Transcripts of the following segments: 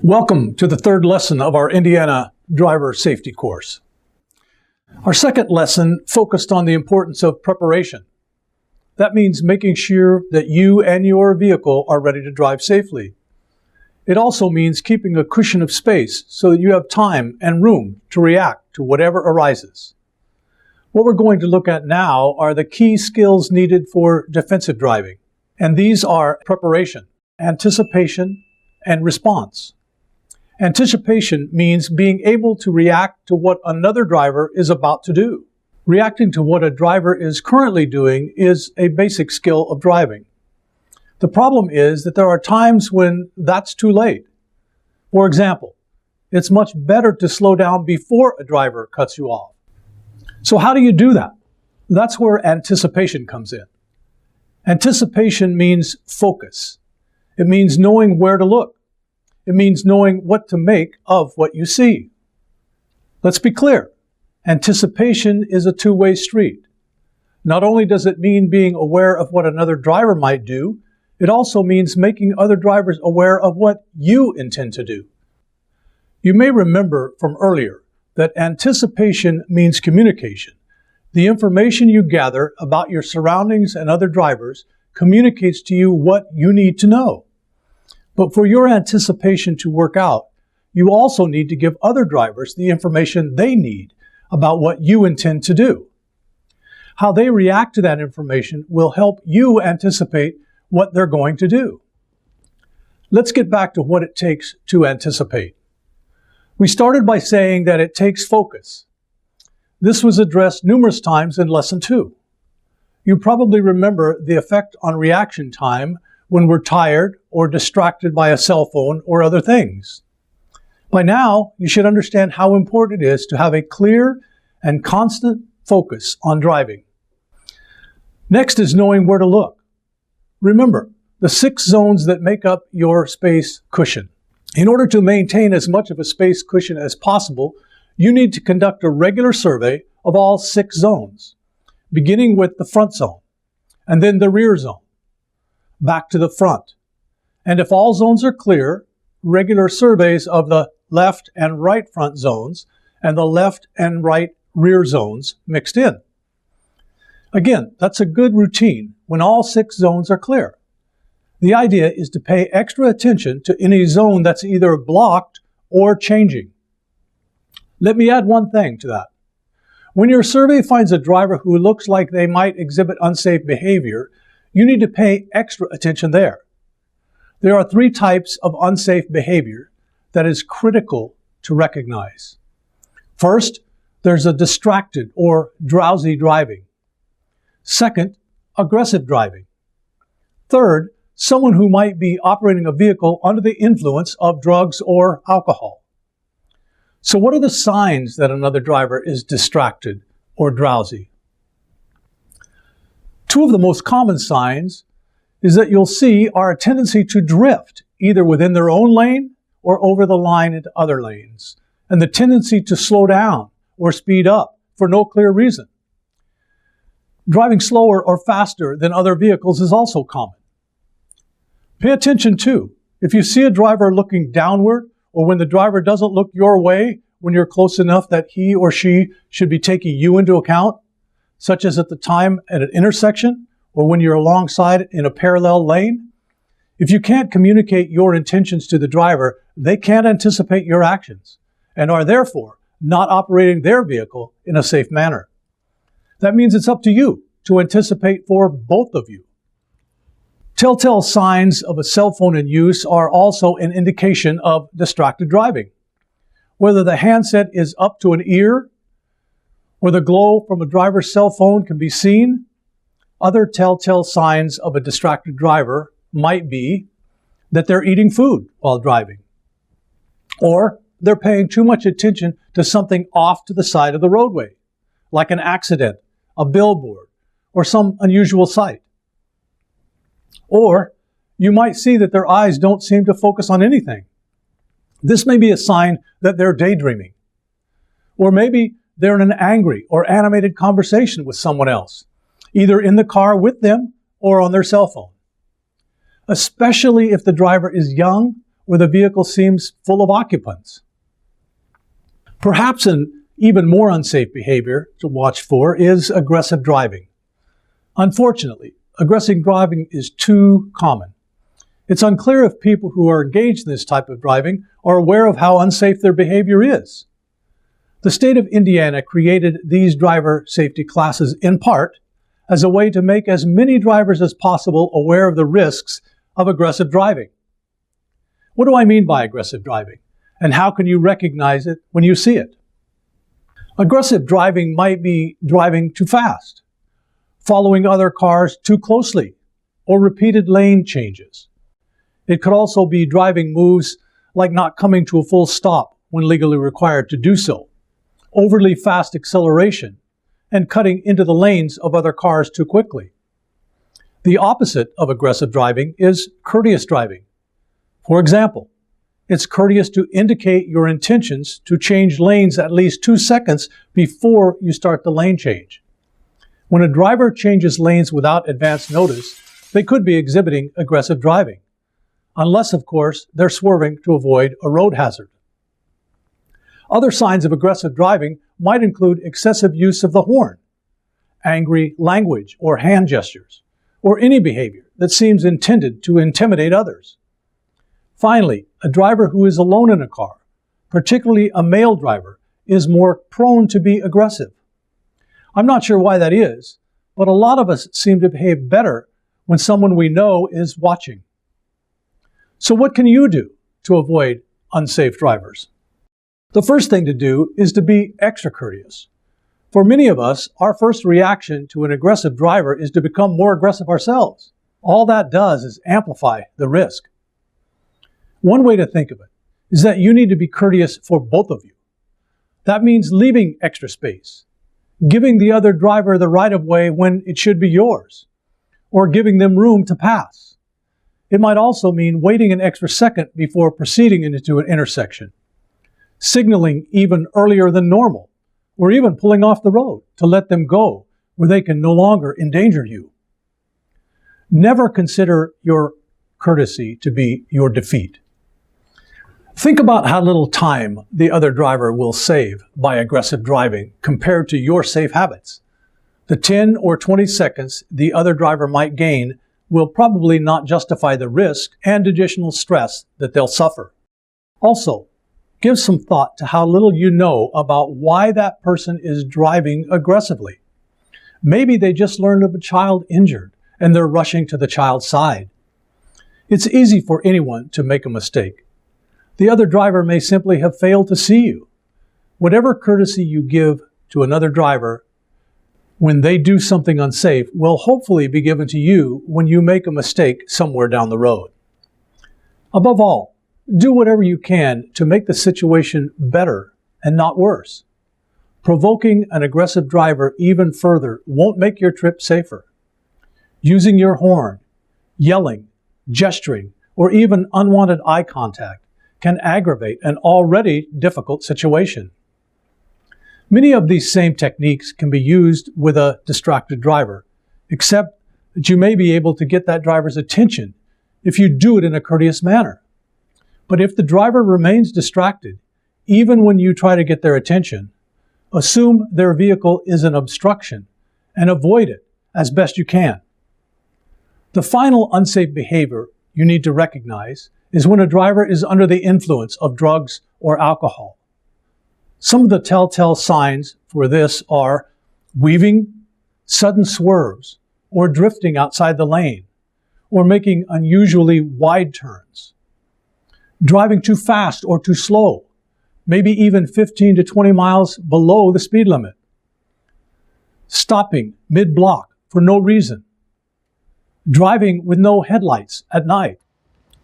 Welcome to the third lesson of our Indiana driver safety course. Our second lesson focused on the importance of preparation. That means making sure that you and your vehicle are ready to drive safely. It also means keeping a cushion of space so that you have time and room to react to whatever arises. What we're going to look at now are the key skills needed for defensive driving, and these are preparation, anticipation, and response. Anticipation means being able to react to what another driver is about to do. Reacting to what a driver is currently doing is a basic skill of driving. The problem is that there are times when that's too late. For example, it's much better to slow down before a driver cuts you off. So how do you do that? That's where anticipation comes in. Anticipation means focus. It means knowing where to look. It means knowing what to make of what you see. Let's be clear. Anticipation is a two-way street. Not only does it mean being aware of what another driver might do, it also means making other drivers aware of what you intend to do. You may remember from earlier that anticipation means communication. The information you gather about your surroundings and other drivers communicates to you what you need to know. But for your anticipation to work out, you also need to give other drivers the information they need about what you intend to do. How they react to that information will help you anticipate what they're going to do. Let's get back to what it takes to anticipate. We started by saying that it takes focus. This was addressed numerous times in Lesson 2. You probably remember the effect on reaction time when we're tired or distracted by a cell phone or other things. By now, you should understand how important it is to have a clear and constant focus on driving. Next is knowing where to look. Remember, the 6 zones that make up your space cushion. In order to maintain as much of a space cushion as possible, you need to conduct a regular survey of all 6 zones, beginning with the front zone, and then the rear zone, back to the front. And if all zones are clear, regular surveys of the left and right front zones and the left and right rear zones mixed in. Again, that's a good routine when all 6 zones are clear. The idea is to pay extra attention to any zone that's either blocked or changing. Let me add one thing to that. When your survey finds a driver who looks like they might exhibit unsafe behavior, you need to pay extra attention there. There are 3 types of unsafe behavior that is critical to recognize. First, there's a distracted or drowsy driving. Second, aggressive driving. Third, someone who might be operating a vehicle under the influence of drugs or alcohol. So what are the signs that another driver is distracted or drowsy? 2 of the most common signs is that you'll see are a tendency to drift, either within their own lane or over the line into other lanes, and the tendency to slow down or speed up for no clear reason. Driving slower or faster than other vehicles is also common. Pay attention too. If you see a driver looking downward, or when the driver doesn't look your way when you're close enough that he or she should be taking you into account, such as at the time at an intersection or when you're alongside in a parallel lane, if you can't communicate your intentions to the driver, they can't anticipate your actions and are therefore not operating their vehicle in a safe manner. That means it's up to you to anticipate for both of you. Telltale signs of a cell phone in use are also an indication of distracted driving. Whether the handset is up to an ear or the glow from a driver's cell phone can be seen, other telltale signs of a distracted driver might be that they're eating food while driving, or they're paying too much attention to something off to the side of the roadway, like an accident, a billboard, or some unusual sight. Or you might see that their eyes don't seem to focus on anything. This may be a sign that they're daydreaming. Or maybe they're in an angry or animated conversation with someone else, either in the car with them or on their cell phone. Especially if the driver is young where the vehicle seems full of occupants. Perhaps an even more unsafe behavior to watch for is aggressive driving. Unfortunately, aggressive driving is too common. It's unclear if people who are engaged in this type of driving are aware of how unsafe their behavior is. The state of Indiana created these driver safety classes in part as a way to make as many drivers as possible aware of the risks of aggressive driving. What do I mean by aggressive driving? And how can you recognize it when you see it? Aggressive driving might be driving too fast, following other cars too closely, or repeated lane changes. It could also be driving moves like not coming to a full stop when legally required to do so, overly fast acceleration, and cutting into the lanes of other cars too quickly. The opposite of aggressive driving is courteous driving. For example, it's courteous to indicate your intentions to change lanes at least 2 seconds before you start the lane change. When a driver changes lanes without advance notice, they could be exhibiting aggressive driving, unless, of course, they're swerving to avoid a road hazard. Other signs of aggressive driving might include excessive use of the horn, angry language or hand gestures, or any behavior that seems intended to intimidate others. Finally, a driver who is alone in a car, particularly a male driver, is more prone to be aggressive. I'm not sure why that is, but a lot of us seem to behave better when someone we know is watching. So what can you do to avoid unsafe drivers? The first thing to do is to be extra courteous. For many of us, our first reaction to an aggressive driver is to become more aggressive ourselves. All that does is amplify the risk. One way to think of it is that you need to be courteous for both of you. That means leaving extra space, giving the other driver the right of way when it should be yours, or giving them room to pass. It might also mean waiting an extra second before proceeding into an intersection, signaling even earlier than normal, or even pulling off the road to let them go where they can no longer endanger you. Never consider your courtesy to be your defeat. Think about how little time the other driver will save by aggressive driving compared to your safe habits. The 10 or 20 seconds the other driver might gain will probably not justify the risk and additional stress that they'll suffer. Also, give some thought to how little you know about why that person is driving aggressively. Maybe they just learned of a child injured and they're rushing to the child's side. It's easy for anyone to make a mistake. The other driver may simply have failed to see you. Whatever courtesy you give to another driver when they do something unsafe will hopefully be given to you when you make a mistake somewhere down the road. Above all, do whatever you can to make the situation better and not worse. Provoking an aggressive driver even further won't make your trip safer. Using your horn, yelling, gesturing, or even unwanted eye contact can aggravate an already difficult situation. Many of these same techniques can be used with a distracted driver, except that you may be able to get that driver's attention if you do it in a courteous manner. But if the driver remains distracted, even when you try to get their attention, assume their vehicle is an obstruction and avoid it as best you can. The final unsafe behavior you need to recognize is when a driver is under the influence of drugs or alcohol. Some of the telltale signs for this are weaving, sudden swerves, or drifting outside the lane, or making unusually wide turns. Driving too fast or too slow, maybe even 15 to 20 miles below the speed limit. Stopping mid-block for no reason. Driving with no headlights at night.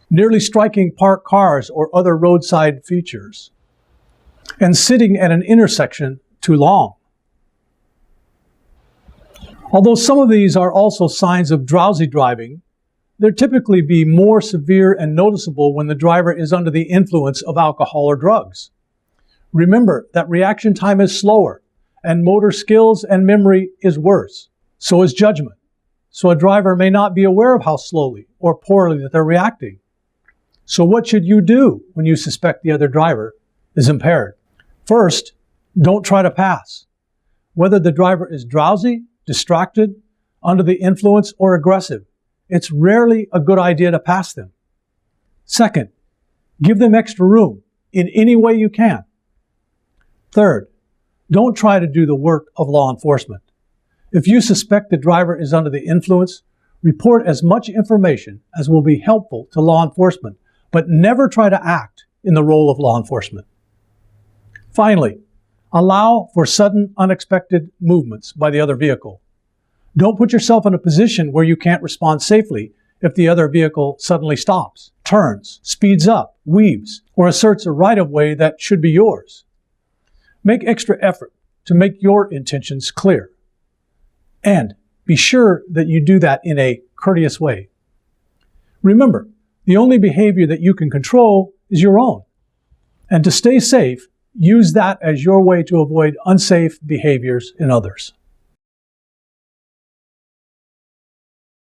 Nearly striking parked cars or other roadside features. And sitting at an intersection too long. Although some of these are also signs of drowsy driving, they'll typically be more severe and noticeable when the driver is under the influence of alcohol or drugs. Remember that reaction time is slower, and motor skills and memory is worse. So is judgment. So a driver may not be aware of how slowly or poorly that they're reacting. So what should you do when you suspect the other driver is impaired? First, don't try to pass. Whether the driver is drowsy, distracted, under the influence, or aggressive, it's rarely a good idea to pass them. Second, give them extra room in any way you can. Third, don't try to do the work of law enforcement. If you suspect the driver is under the influence, report as much information as will be helpful to law enforcement, but never try to act in the role of law enforcement. Finally, allow for sudden, unexpected movements by the other vehicle. Don't put yourself in a position where you can't respond safely if the other vehicle suddenly stops, turns, speeds up, weaves, or asserts a right-of-way that should be yours. Make extra effort to make your intentions clear. And be sure that you do that in a courteous way. Remember, the only behavior that you can control is your own. And to stay safe, use that as your way to avoid unsafe behaviors in others.